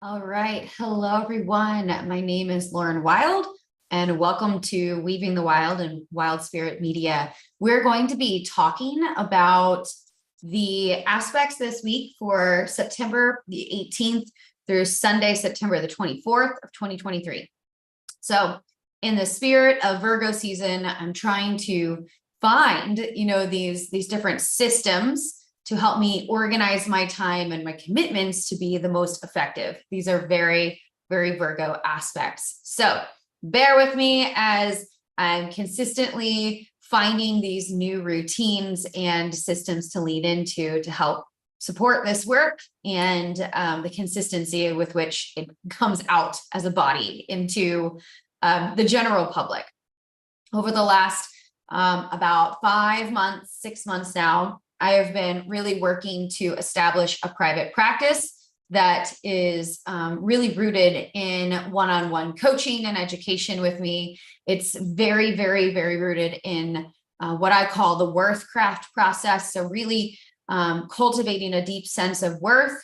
All right. Hello, everyone. My name is Lauren Wild, and welcome to Weaving the Wild and Wild Spirit Media. We're going to be talking about the aspects this week for September the 18th through Sunday, September the 24th of 2023. So in the spirit of Virgo season, I'm trying to find, these different systems to help me organize my time and my commitments to be the most effective. These are very, very Virgo aspects. So bear with me as I'm consistently finding these new routines and systems to lead into to help support this work and the consistency with which it comes out as a body into the general public. Over the last about 5 months, 6 months now, I have been really working to establish a private practice that is really rooted in one-on-one coaching and education with me. It's very, very, very rooted in what I call the worth craft process. So really cultivating a deep sense of worth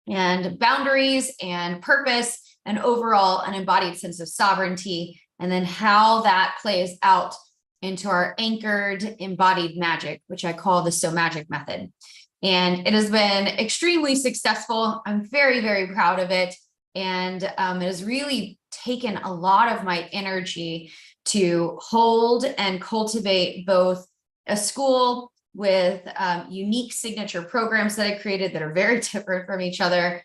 and boundaries and purpose and overall an embodied sense of sovereignty, and then how that plays out into our anchored embodied magic, which I call the So Magic method. And it has been extremely successful. I'm very, very proud of it. And it has really taken a lot of my energy to hold and cultivate both a school with unique signature programs that I created that are very different from each other,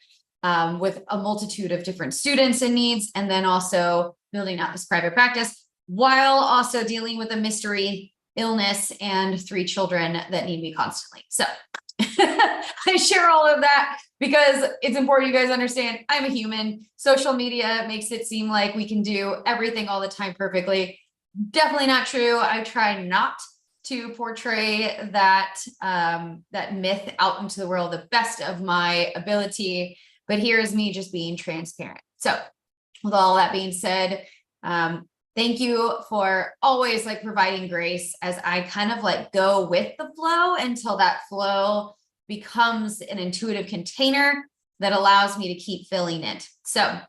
with a multitude of different students and needs, and then also building out this private practice, while also dealing with a mystery illness and 3 children that need me constantly. So I share all of that because it's important you guys understand I'm a human. Social media makes it seem like we can do everything all the time perfectly. Definitely not true. I try not to portray that myth out into the world the best of my ability, but here's me just being transparent. So with all that being said, thank you for always providing grace as I kind of go with the flow until that flow becomes an intuitive container that allows me to keep filling it. So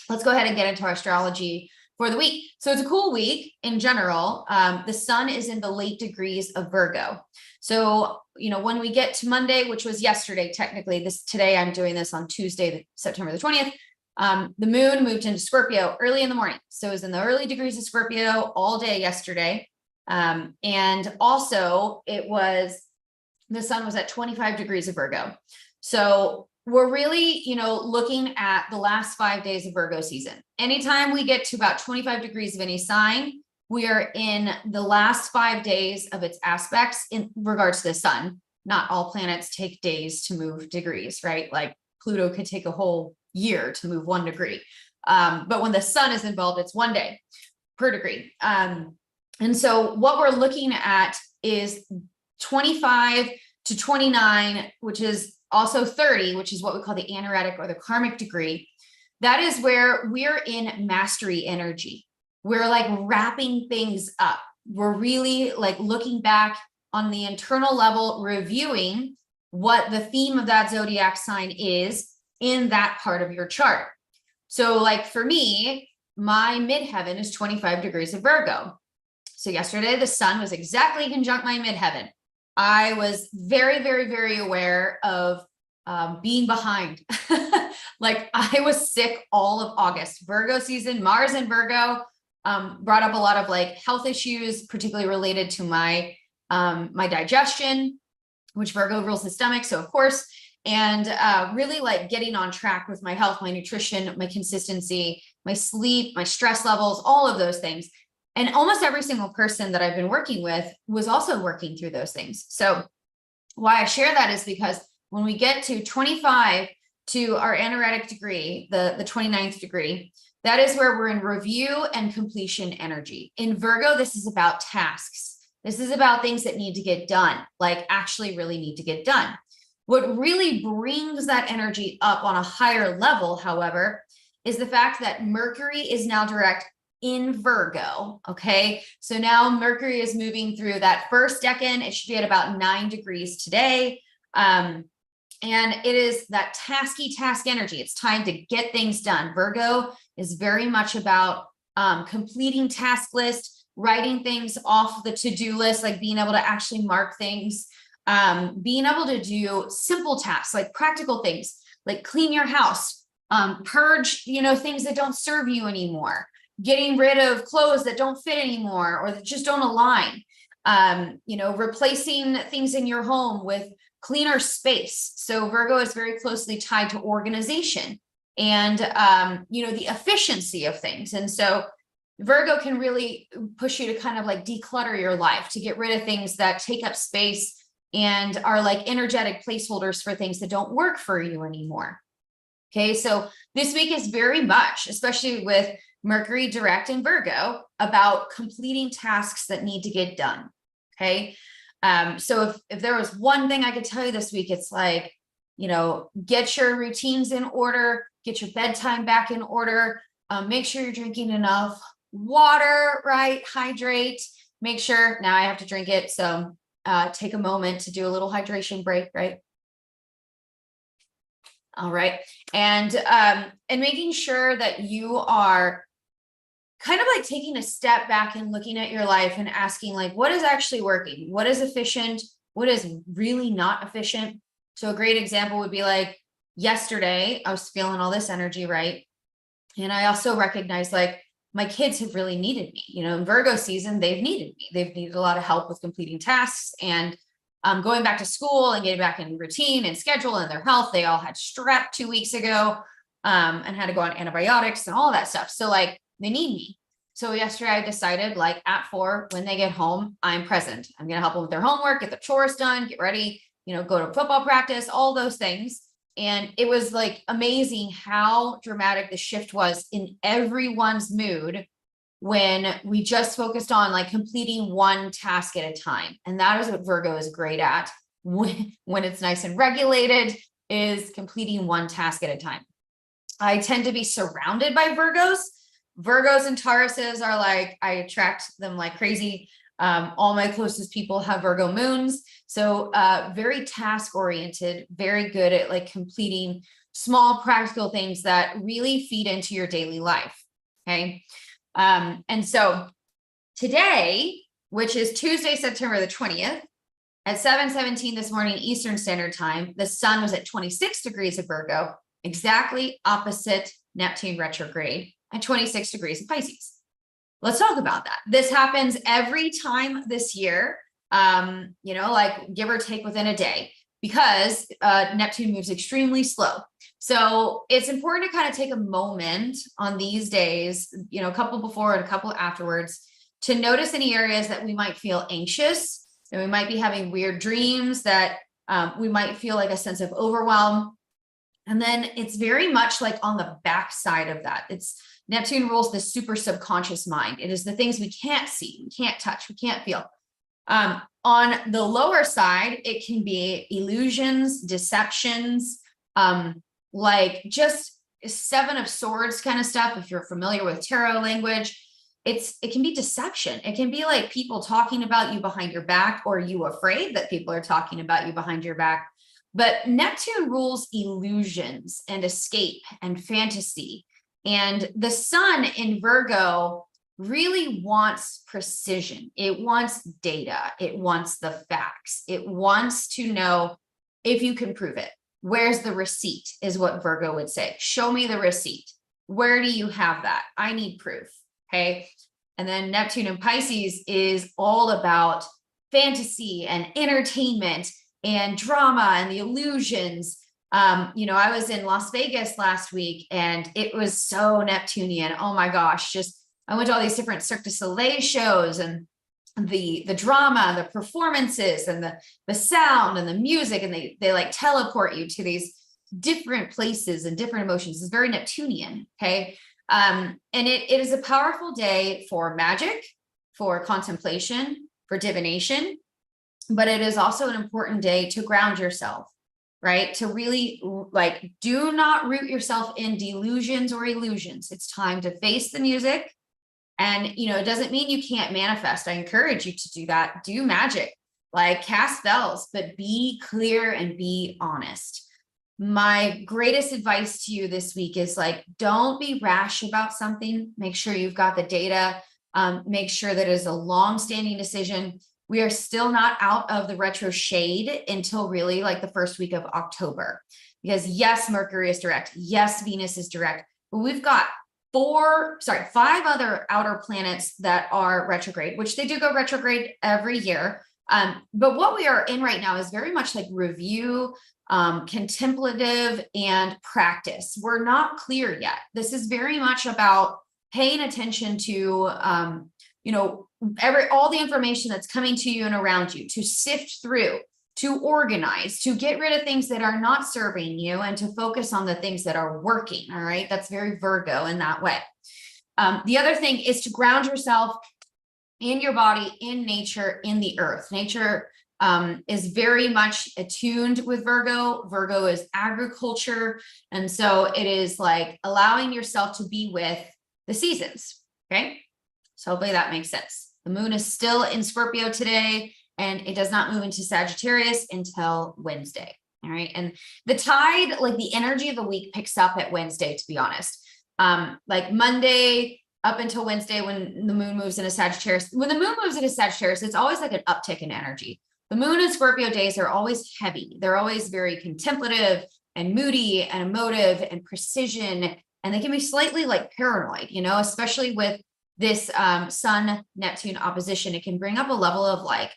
let's go ahead and get into our astrology for the week. So it's a cool week in general. The sun is in the late degrees of Virgo. So, when we get to Monday, which was yesterday, technically today I'm doing this on Tuesday, September the 20th. The moon moved into Scorpio early in the morning. So it was in the early degrees of Scorpio all day yesterday. And also the sun was at 25 degrees of Virgo. So we're really, looking at the last 5 days of Virgo season. Anytime we get to about 25 degrees of any sign, we are in the last 5 days of its aspects in regards to the sun. Not all planets take days to move degrees, right? Like Pluto could take a whole year to move 1 degree. But when the sun is involved, it's 1 day per degree. And so what we're looking at is 25 to 29, which is also 30, which is what we call the anaretic or the karmic degree. That is where we're in mastery energy. We're wrapping things up. We're really looking back on the internal level, reviewing what the theme of that zodiac sign is in that part of your chart. So for me, my midheaven is 25 degrees of Virgo. So yesterday, the sun was exactly conjunct my midheaven. I was very, very, very aware of being behind. I was sick all of August. Virgo season, Mars in Virgo brought up a lot of health issues, particularly related to my digestion, which Virgo rules the stomach. So of course, and really getting on track with my health, my nutrition, my consistency, my sleep, my stress levels, all of those things. And almost every single person that I've been working with was also working through those things. So why I share that is because when we get to 25 to our anaretic degree, the 29th degree, that is where we're in review and completion energy. In Virgo, this is about tasks. This is about things that need to get done, actually really need to get done. What really brings that energy up on a higher level, however, is the fact that Mercury is now direct in Virgo. Okay. So now Mercury is moving through that first decan. It should be at about 9 degrees today. And it is that task energy. It's time to get things done. Virgo is very much about completing task list, writing things off the to-do list, like being able to actually mark things, being able to do simple tasks, like practical things, like clean your house, purge, things that don't serve you anymore, getting rid of clothes that don't fit anymore or that just don't align, replacing things in your home with cleaner space. So Virgo is very closely tied to organization and, the efficiency of things. And so Virgo can really push you to kind of like declutter your life, to get rid of things that take up space and are like energetic placeholders for things that don't work for you anymore. Okay. So this week is very much, especially with Mercury direct in Virgo, about completing tasks that need to get done. Okay. So if there was one thing I could tell you this week, it's like, get your routines in order, get your bedtime back in order, make sure you're drinking enough water, right? Hydrate, make sure, now I have to drink it. So take a moment to do a little hydration break, right? All right. And making sure that you are kind of like taking a step back and looking at your life and asking like, what is actually working? What is efficient? What is really not efficient? So a great example would be like yesterday, I was feeling all this energy, right? And I also recognized like my kids have really needed me, in Virgo season, they've needed me. They've needed a lot of help with completing tasks and going back to school and getting back in routine and schedule and their health. They all had strep 2 weeks ago and had to go on antibiotics and all of that stuff. So like they need me. So yesterday I decided like at 4, when they get home, I'm present. I'm going to help them with their homework, get their chores done, get ready, go to football practice, all those things. And it was like amazing how dramatic the shift was in everyone's mood when we just focused on like completing one task at a time. And that is what Virgo is great at when it's nice and regulated, is completing one task at a time. I tend to be surrounded by Virgos. Virgos and Tauruses are like, I attract them like crazy. All my closest people have Virgo moons. So very task oriented, very good at like completing small practical things that really feed into your daily life. Okay. And so today, which is Tuesday, September the 20th at 7:17 this morning, Eastern Standard Time, the sun was at 26 degrees of Virgo, exactly opposite Neptune retrograde at 26 degrees of Pisces. Let's talk about that. This happens every time this year, like give or take within a day, because Neptune moves extremely slow. So it's important to kind of take a moment on these days, a couple before and a couple afterwards, to notice any areas that we might feel anxious, that we might be having weird dreams, that we might feel like a sense of overwhelm. And then it's very much like on the backside of that. It's Neptune rules the super subconscious mind. It is the things we can't see, we can't touch, we can't feel. On the lower side, it can be illusions, deceptions, like just 7 of Swords kind of stuff. If you're familiar with tarot language, it can be deception. It can be like people talking about you behind your back, or you afraid that people are talking about you behind your back. But Neptune rules illusions and escape and fantasy. And the sun in Virgo really wants precision. It wants data. It wants the facts. It wants to know if you can prove it. Where's the receipt is what Virgo would say. Show me the receipt. Where do you have that? I need proof. Okay. And then Neptune in Pisces is all about fantasy and entertainment and drama and the illusions. I was in Las Vegas last week and it was so Neptunian. Oh my gosh. I went to all these different Cirque du Soleil shows, and the drama, the performances, and the sound and the music, and they like teleport you to these different places and different emotions. It's very Neptunian. Okay. And it is a powerful day for magic, for contemplation, for divination, but it is also an important day to ground yourself, right? To really like, do not root yourself in delusions or illusions. It's time to face the music. And, it doesn't mean you can't manifest. I encourage you to do that. Do magic, like cast spells, but be clear and be honest. my greatest advice to you this week is like, don't be rash about something. Make sure you've got the data. Make sure that it is a long-standing decision. We are still not out of the retro shade until really like the first week of October, because yes, Mercury is direct. Yes, Venus is direct, but we've got five other outer planets that are retrograde, which they do go retrograde every year. But what we are in right now is very much like review, contemplative, and practice. We're not clear yet. This is very much about paying attention to, all the information that's coming to you and around you, to sift through, to organize, to get rid of things that are not serving you, and to focus on the things that are working. All right. That's very Virgo in that way. The other thing is to ground yourself in your body, in nature, in the earth. Nature is very much attuned with Virgo. Virgo is agriculture. And so it is like allowing yourself to be with the seasons. Okay. So hopefully that makes sense. The moon is still in Scorpio today, and it does not move into Sagittarius until Wednesday. All right. And the tide, like the energy of the week, picks up at Wednesday, to be honest. Like Monday up until Wednesday, when the moon moves into Sagittarius. When the moon moves into Sagittarius, it's always like an uptick in energy. The moon and Scorpio days are always heavy. They're always very contemplative and moody and emotive and precision. And they can be slightly like paranoid, especially with this Sun-Neptune opposition. It can bring up a level of like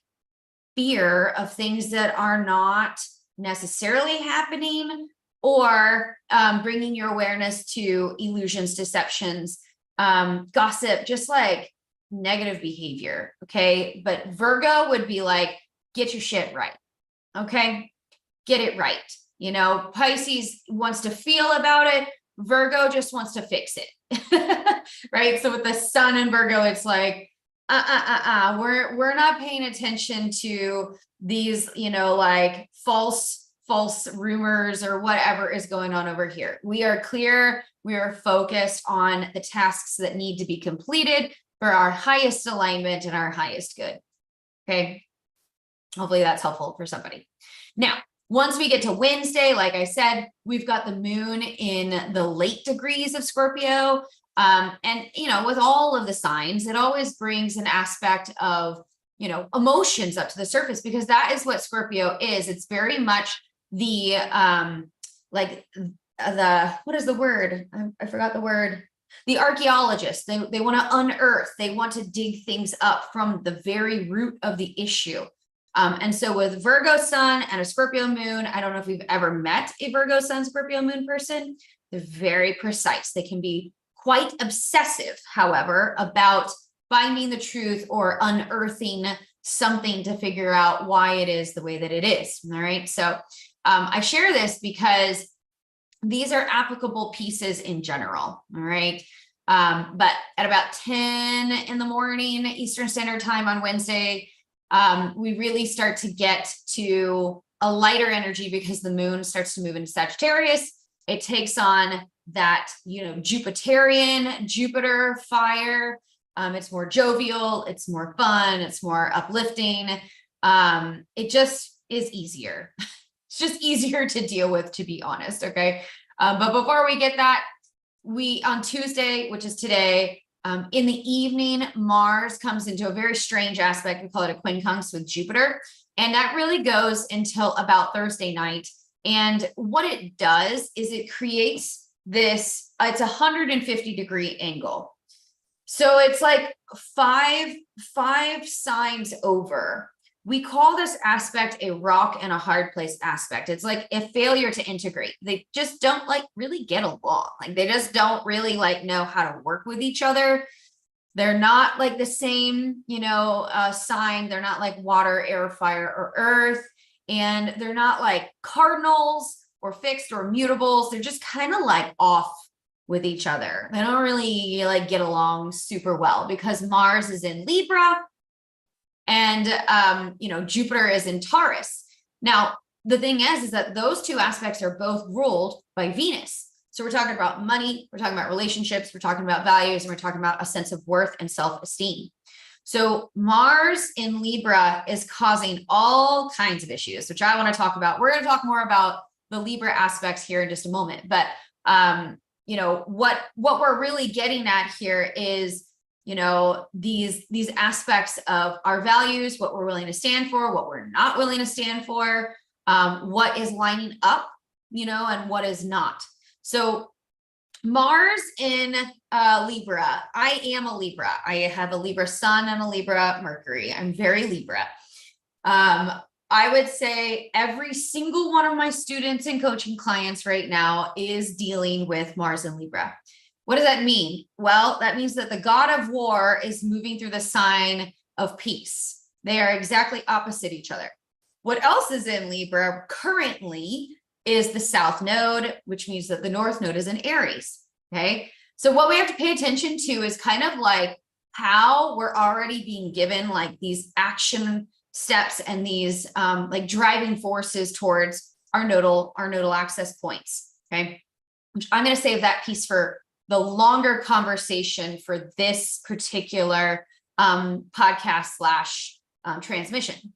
fear of things that are not necessarily happening, or bringing your awareness to illusions, deceptions, gossip, just like negative behavior. Okay. But Virgo would be like, get your shit right. Okay. Get it right. Pisces wants to feel about it. Virgo just wants to fix it. Right. So with the sun in Virgo, it's like, we're not paying attention to these, like false rumors or whatever is going on over here. We are clear. We are focused on the tasks that need to be completed for our highest alignment and our highest good. Okay. Hopefully that's helpful for somebody. Now, once we get to Wednesday, like I said, we've got the moon in the late degrees of Scorpio. And with all of the signs, it always brings an aspect of, emotions up to the surface, because that is what Scorpio is. It's very much the, what is the word? I forgot the word. The archaeologists, they want to unearth, they want to dig things up from the very root of the issue. And so with Virgo sun and a Scorpio moon, I don't know if you've ever met a Virgo sun, Scorpio moon person. They're very precise. They can be quite obsessive, however, about finding the truth or unearthing something to figure out why it is the way that it is. All right. So I share this because these are applicable pieces in general. All right. But at about 10 in the morning, Eastern Standard Time on Wednesday, we really start to get to a lighter energy, because the moon starts to move into Sagittarius. It takes on that, Jupiterian, Jupiter fire. It's more jovial, it's more fun, it's more uplifting. It just is easier. It's just easier to deal with, to be honest. Okay. But before we get that, on Tuesday, which is today, in the evening, Mars comes into a very strange aspect. We call it a quincunx with Jupiter. And that really goes until about Thursday night. And what it does is it creates this, it's 150-degree angle. So it's like five signs over. We call this aspect a rock and a hard place aspect. It's like a failure to integrate. They just don't really get along. They just don't really know how to work with each other. They're not the same, sign. They're not like water, air, fire, or earth. And they're not like cardinals or fixed or mutables. They're just kind of off with each other. They don't really get along super well, because Mars is in Libra and, Jupiter is in Taurus. Now, the thing is that those two aspects are both ruled by Venus. So we're talking about money, we're talking about relationships, we're talking about values, and we're talking about a sense of worth and self-esteem. So Mars in Libra is causing all kinds of issues, which I want to talk about. We're going to talk more about the Libra aspects here in just a moment. But, what we're really getting at here is, these aspects of our values, what we're willing to stand for, what we're not willing to stand for, what is lining up, and what is not. So Mars in Libra. I am a Libra. I have a Libra sun and a Libra Mercury. I'm very Libra. I would say every single one of my students and coaching clients right now is dealing with Mars in Libra. What does that mean? Well, that means that the god of war is moving through the sign of peace. They are exactly opposite each other. What else is in Libra currently is the South Node, which means that the North Node is in Aries. Okay. So what we have to pay attention to is kind of like how we're already being given like these action steps and these like driving forces towards our nodal access points. Okay. Which I'm going to save that piece for the longer conversation for this particular podcast / transmission.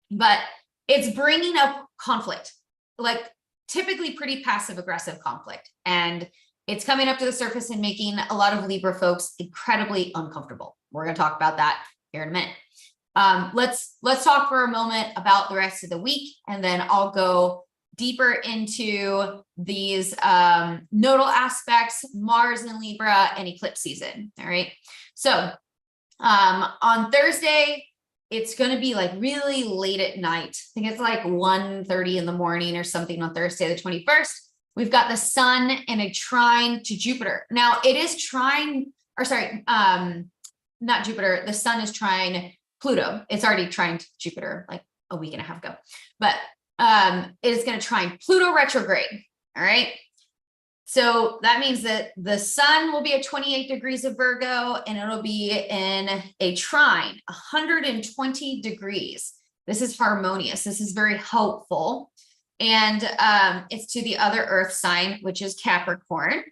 But it's bringing up conflict, like typically pretty passive aggressive conflict. And it's coming up to the surface and making a lot of Libra folks incredibly uncomfortable. We're going to talk about that here in a minute. Let's talk for a moment about the rest of the week, and then I'll go deeper into these nodal aspects, Mars in Libra, and eclipse season. All right. So on Thursday, it's going to be like really late at night. I think it's like 1:30 in the morning or something on Thursday, the 21st. We've got the sun in a trine to Jupiter. Now it is not Jupiter. The sun is trine Pluto. It's already trine Jupiter like a week and a half ago, but it is going to trine Pluto retrograde. All right. So that means that the sun will be at 28 degrees of Virgo, and it'll be in a trine, 120 degrees. This is harmonious. This is very helpful. And it's to the other earth sign, which is Capricorn.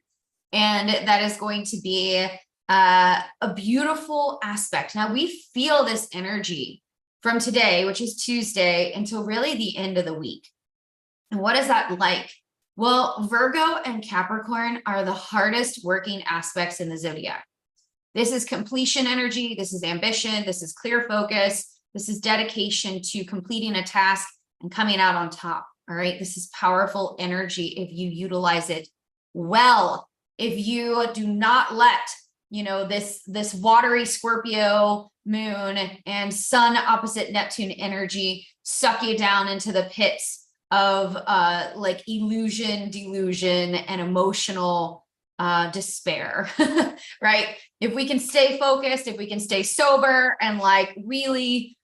And that is going to be a beautiful aspect. Now we feel this energy from today, which is Tuesday, until really the end of the week. And what is that like? Well, Virgo and Capricorn are the hardest working aspects in the zodiac. This is completion energy. This is ambition. This is clear focus. This is dedication to completing a task and coming out on top. All right. This is powerful energy if you utilize it well. If you do not let, this watery Scorpio moon and sun opposite Neptune energy suck you down into the pits of like illusion, delusion, and emotional despair, right? If we can stay focused, if we can stay sober and like really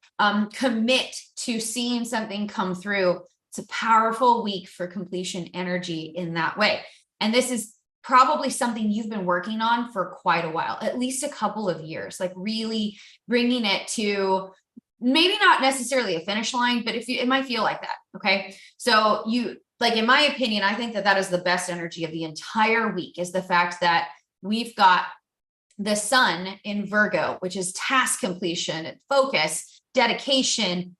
commit to seeing something come through, it's a powerful week for completion energy in that way. And this is probably something you've been working on for quite a while, at least a couple of years, like really bringing it to maybe not necessarily a finish line, but it might feel like that. Okay. So in my opinion, I think that is the best energy of the entire week, is the fact that we've got the sun in Virgo, which is task completion and focus, dedication.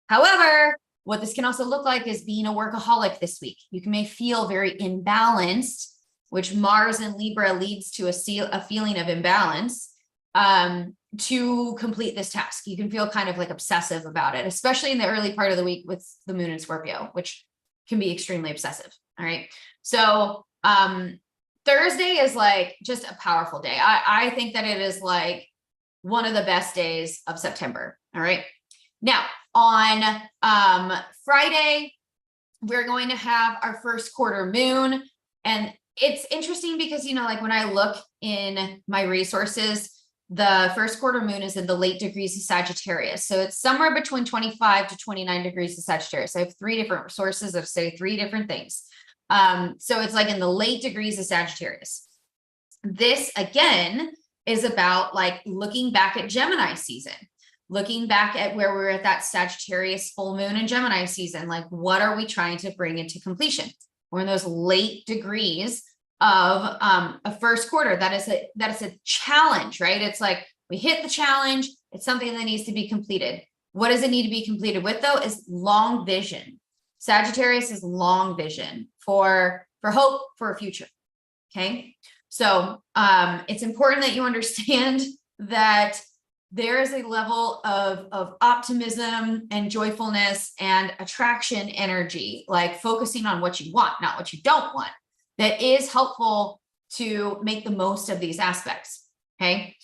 However, what this can also look like is being a workaholic this week. You may feel very imbalanced, which Mars in Libra leads to a feeling of imbalance. To complete this task, you can feel kind of like obsessive about it, especially in the early part of the week with the moon in Scorpio, which can be extremely obsessive. All right. So Thursday is like just a powerful day. I think that it is like one of the best days of September. All right. Now on Friday, we're going to have our first quarter moon. And it's interesting because, like when I look in my resources, the first quarter moon is in the late degrees of Sagittarius. So it's somewhere between 25 to 29 degrees of Sagittarius. I have 3 different sources that say 3 different things. So it's like in the late degrees of Sagittarius. This again is about like looking back at Gemini season, looking back at where we were at that Sagittarius full moon in Gemini season. Like, what are we trying to bring into completion? We're in those late degrees of a first quarter. That is a challenge, right? It's like we hit the challenge. It's something that needs to be completed. What does it need to be completed with though is long vision. Sagittarius is long vision for hope, for a future. Okay. So it's important that you understand that there is a level of optimism and joyfulness and attraction energy, like focusing on what you want, not what you don't want, that is helpful to make the most of these aspects. Okay.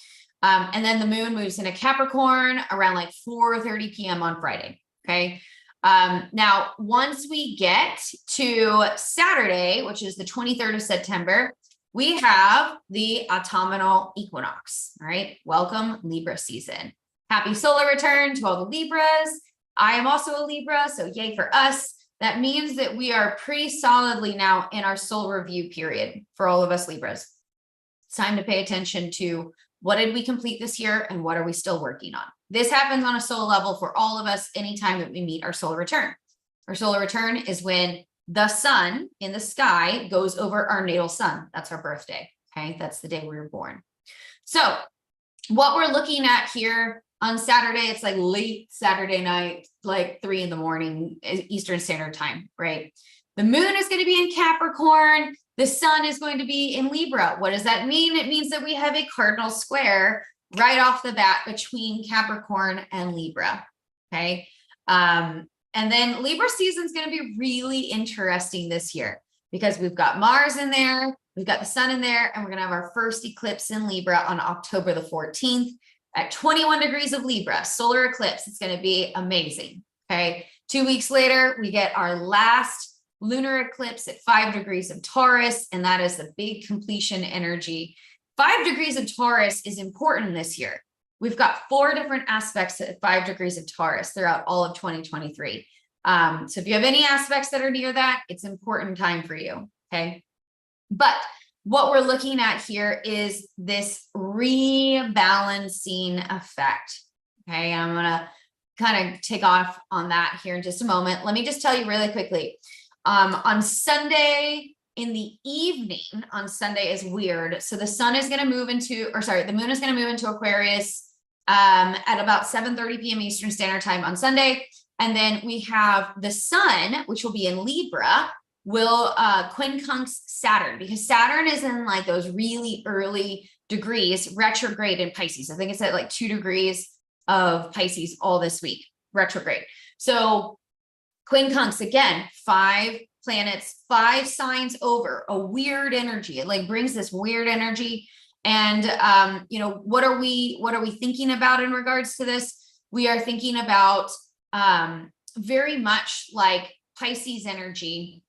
And then the moon moves into Capricorn around like 4:30 p.m. on Friday. Okay. Now, once we get to Saturday, which is the 23rd of September, we have the autumnal equinox. All right. Welcome Libra season. Happy solar return to all the Libras. I am also a Libra, so yay for us. That means that we are pretty solidly now in our soul review period for all of us Libras. It's time to pay attention to what did we complete this year and what are we still working on? This happens on a soul level for all of us anytime that we meet our solar return. Our solar return is when the sun in the sky goes over our natal sun. That's our birthday. Okay. That's the day we were born. So what we're looking at here on Saturday, it's like late Saturday night, like 3 a.m. Eastern Standard Time, right? The moon is going to be in Capricorn. The sun is going to be in Libra. What does that mean? It means that we have a cardinal square right off the bat between Capricorn and Libra. Okay. And then Libra season is going to be really interesting this year because we've got Mars in there, we've got the sun in there, and we're going to have our first eclipse in Libra on October the 14th at 21 degrees of Libra, solar eclipse. It's going to be amazing. Okay. 2 weeks later, we get our last lunar eclipse at 5 degrees of Taurus, and that is the big completion energy. 5 degrees of Taurus is important this year. We've got 4 different aspects at 5 degrees of Taurus throughout all of 2023. So if you have any aspects that are near that, it's important time for you. Okay. But what we're looking at here is this rebalancing effect. Okay. I'm going to kind of take off on that here in just a moment. Let me just tell you really quickly. On Sunday in the evening, on Sunday is weird. So the sun is going to move into, the moon is going to move into Aquarius at about 7:30 p.m. Eastern Standard Time on Sunday. And then we have the sun, which will be in Libra, will quincunx Saturn, because Saturn is in like those really early degrees retrograde in Pisces. I think it's at like 2 degrees of Pisces all this week, retrograde. So quincunx, again, 5 planets, 5 signs over, a weird energy. It like brings this weird energy. And, what are we thinking about in regards to this? We are thinking about very much like Pisces energy,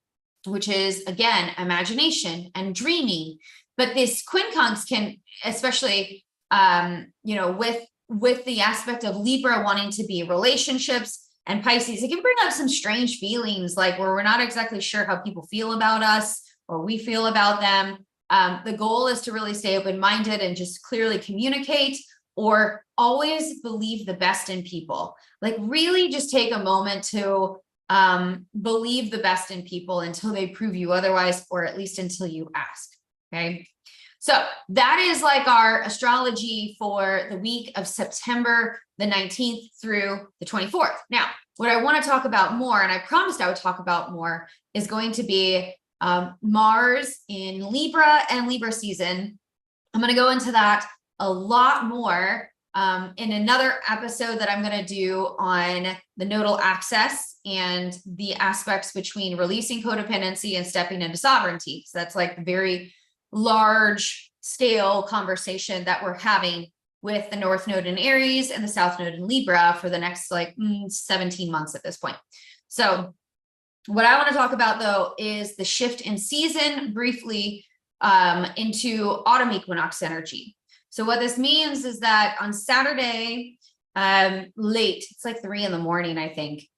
which is, again, imagination and dreaming. But this quincunx can, especially, with the aspect of Libra wanting to be relationships, and Pisces, it can bring up some strange feelings, like where we're not exactly sure how people feel about us or we feel about them. The goal is to really stay open-minded and just clearly communicate, or always believe the best in people. Like really just take a moment to believe the best in people until they prove you otherwise, or at least until you ask. Okay. So that is like our astrology for the week of September the 19th through the 24th. Now, what I want to talk about more, and I promised I would talk about more, is going to be Mars in Libra and Libra season. I'm going to go into that a lot more in another episode that I'm going to do on the nodal axis and the aspects between releasing codependency and stepping into sovereignty. So that's like very large scale conversation that we're having with the North Node in Aries and the South Node in Libra for the next 17 months at this point. So what I want to talk about though is the shift in season briefly into autumn equinox energy. So what this means is that on Saturday, late, it's like 3 a.m, I think,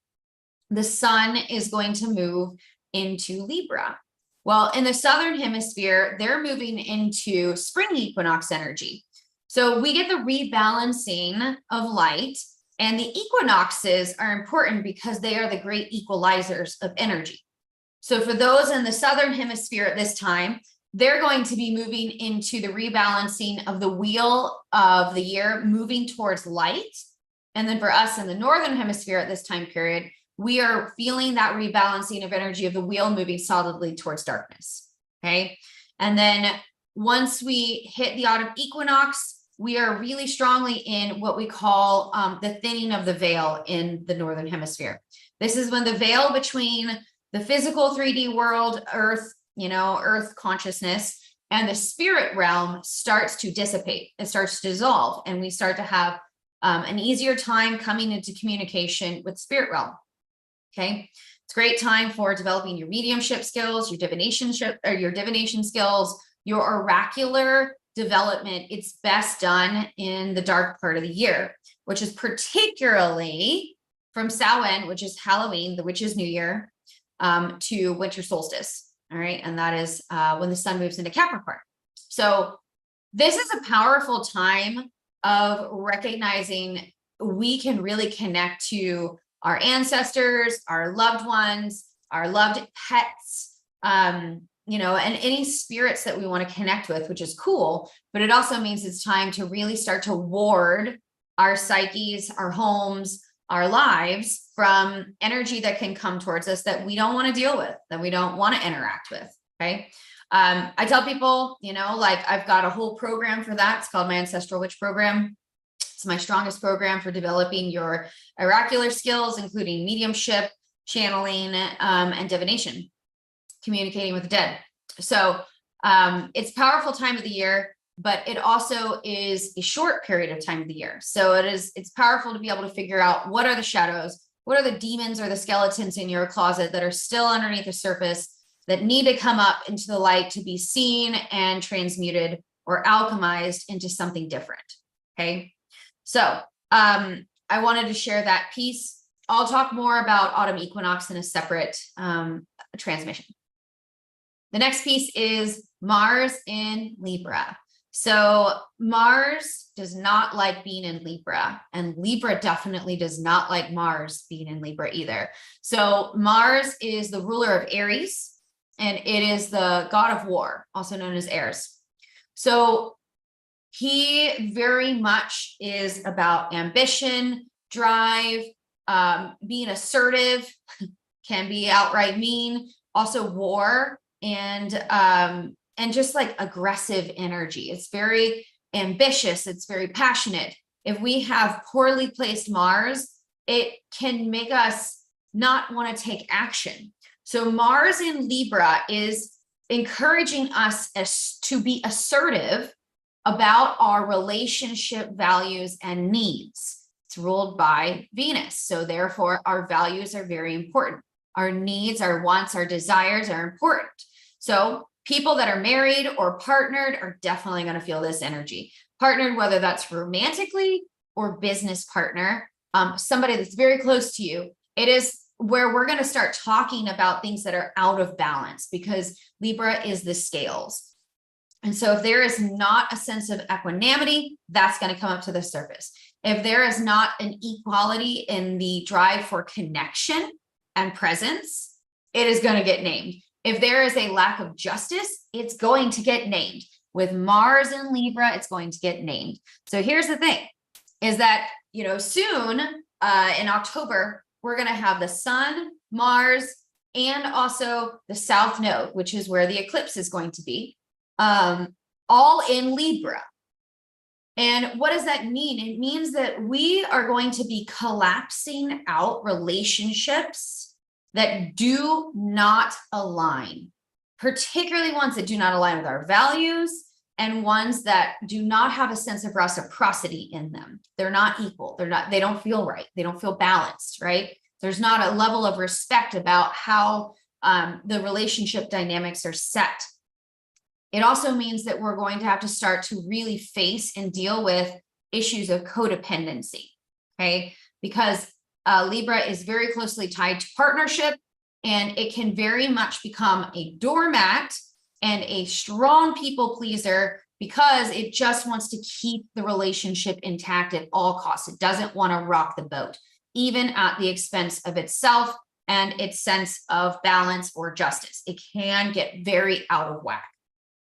the sun is going to move into Libra. Well, in the Southern Hemisphere, they're moving into spring equinox energy. So we get the rebalancing of light, and the equinoxes are important because they are the great equalizers of energy. So for those in the Southern Hemisphere at this time, they're going to be moving into the rebalancing of the wheel of the year, moving towards light. And then for us in the Northern Hemisphere at this time period, we are feeling that rebalancing of energy of the wheel moving solidly towards darkness. Okay. And then once we hit the autumn equinox, we are really strongly in what we call the thinning of the veil in the Northern Hemisphere. This is when the veil between the physical 3D world, Earth, Earth consciousness, and the spirit realm starts to dissipate. It starts to dissolve, and we start to have an easier time coming into communication with spirit realm. Okay. It's a great time for developing your mediumship skills, your divination skills, your oracular development. It's best done in the dark part of the year, which is particularly from Samhain, which is Halloween, the witch's new year, to winter solstice. All right. And that is when the sun moves into Capricorn. So this is a powerful time of recognizing we can really connect to our ancestors, our loved ones, our loved pets, and any spirits that we want to connect with, which is cool. But it also means it's time to really start to ward our psyches, our homes, our lives from energy that can come towards us that we don't want to deal with, that we don't want to interact with. Okay. I tell people, I've got a whole program for that. It's called my Ancestral Witch Program. It's my strongest program for developing your oracular skills, including mediumship, channeling, and divination, communicating with the dead. So it's a powerful time of the year, but it also is a short period of time of the year. So it's powerful to be able to figure out what are the shadows, what are the demons or the skeletons in your closet that are still underneath the surface that need to come up into the light to be seen and transmuted or alchemized into something different. Okay. So I wanted to share that piece. I'll talk more about autumn equinox in a separate transmission. The next piece is Mars in Libra. So Mars does not like being in Libra, and Libra definitely does not like Mars being in Libra either. So Mars is the ruler of Aries, and it is the god of war, also known as Ares. So he very much is about ambition, drive, being assertive, can be outright mean, also war, and just like aggressive energy. It's very ambitious. It's very passionate. If we have poorly placed Mars, it can make us not want to take action. So Mars in Libra is encouraging us to be assertive about our relationship values and needs. It's ruled by Venus. So therefore, our values are very important. Our needs, our wants, our desires are important. So people that are married or partnered are definitely going to feel this energy. Partnered, whether that's romantically or business partner, somebody that's very close to you. It is where we're going to start talking about things that are out of balance, because Libra is the scales. And so if there is not a sense of equanimity, that's going to come up to the surface. If there is not an equality in the drive for connection and presence, it is going to get named. If there is a lack of justice, it's going to get named. With Mars in Libra, it's going to get named. So here's the thing, is that, soon in October, we're going to have the sun, Mars, and also the South Node, which is where the eclipse is going to be, all in Libra. And what does that mean? It means that we are going to be collapsing out relationships that do not align, particularly ones that do not align with our values and ones that do not have a sense of reciprocity in them. They're not equal. They don't feel right. They don't feel balanced, right? There's not a level of respect about how the relationship dynamics are set. It also means that we're going to have to start to really face and deal with issues of codependency, okay? Because Libra is very closely tied to partnership, and it can very much become a doormat and a strong people pleaser because it just wants to keep the relationship intact at all costs. It doesn't want to rock the boat, even at the expense of itself and its sense of balance or justice. It can get very out of whack.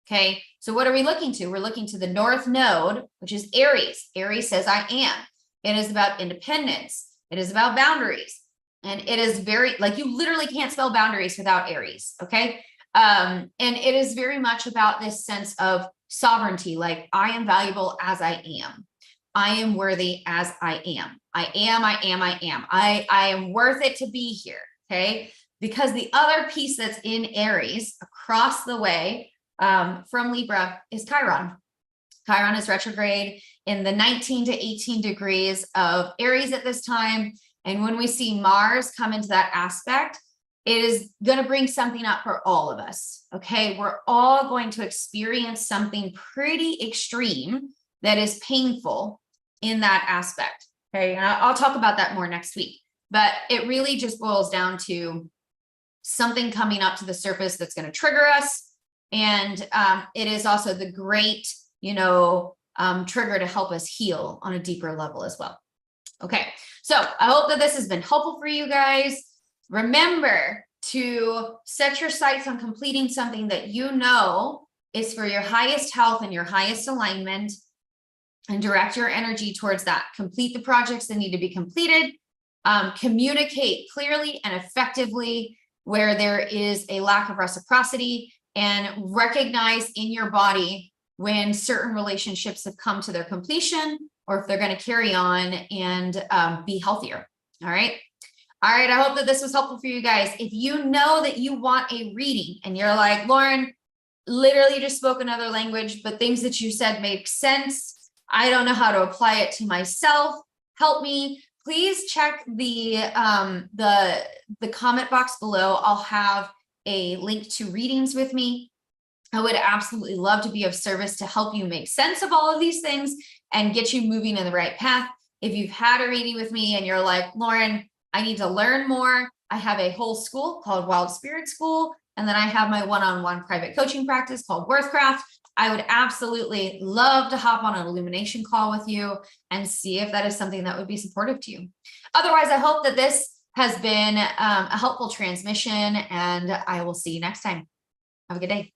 Okay, so what are we looking to? We're looking to the North Node, which is Aries. Aries says, I am. It is about independence. It is about boundaries. And it is very, like, you literally can't spell boundaries without Aries. Okay. And it is very much about this sense of sovereignty. Like, I am valuable as I am. I am worthy as I am. I am worth it to be here. Okay. Because the other piece that's in Aries across the way from Libra is Chiron. Chiron is retrograde in the 19 to 18 degrees of Aries at this time. And when we see Mars come into that aspect, it is going to bring something up for all of us. Okay. We're all going to experience something pretty extreme that is painful in that aspect. Okay. And I'll talk about that more next week, but it really just boils down to something coming up to the surface that's going to trigger us. And it is also the great, trigger to help us heal on a deeper level as well. Okay. So I hope that this has been helpful for you guys. Remember to set your sights on completing something that you know is for your highest health and your highest alignment, and direct your energy towards that. Complete the projects that need to be completed. Communicate clearly and effectively where there is a lack of reciprocity, and recognize in your body when certain relationships have come to their completion, or if they're going to carry on and be healthier. All right. All right. I hope that this was helpful for you guys. If you know that you want a reading and you're like, Lauren, literally just spoke another language, but things that you said make sense. I don't know how to apply it to myself. Help me. Please check the comment box below. I'll have a link to readings with me. I would absolutely love to be of service to help you make sense of all of these things and get you moving in the right path. If you've had a reading with me and you're like, Lauren, I need to learn more, I have a whole school called Wild Spirit School, and then I have my one-on-one private coaching practice called Worthcraft. I would absolutely love to hop on an illumination call with you and see if that is something that would be supportive to you. Otherwise, I hope that this has been a helpful transmission, and I will see you next time. Have a good day.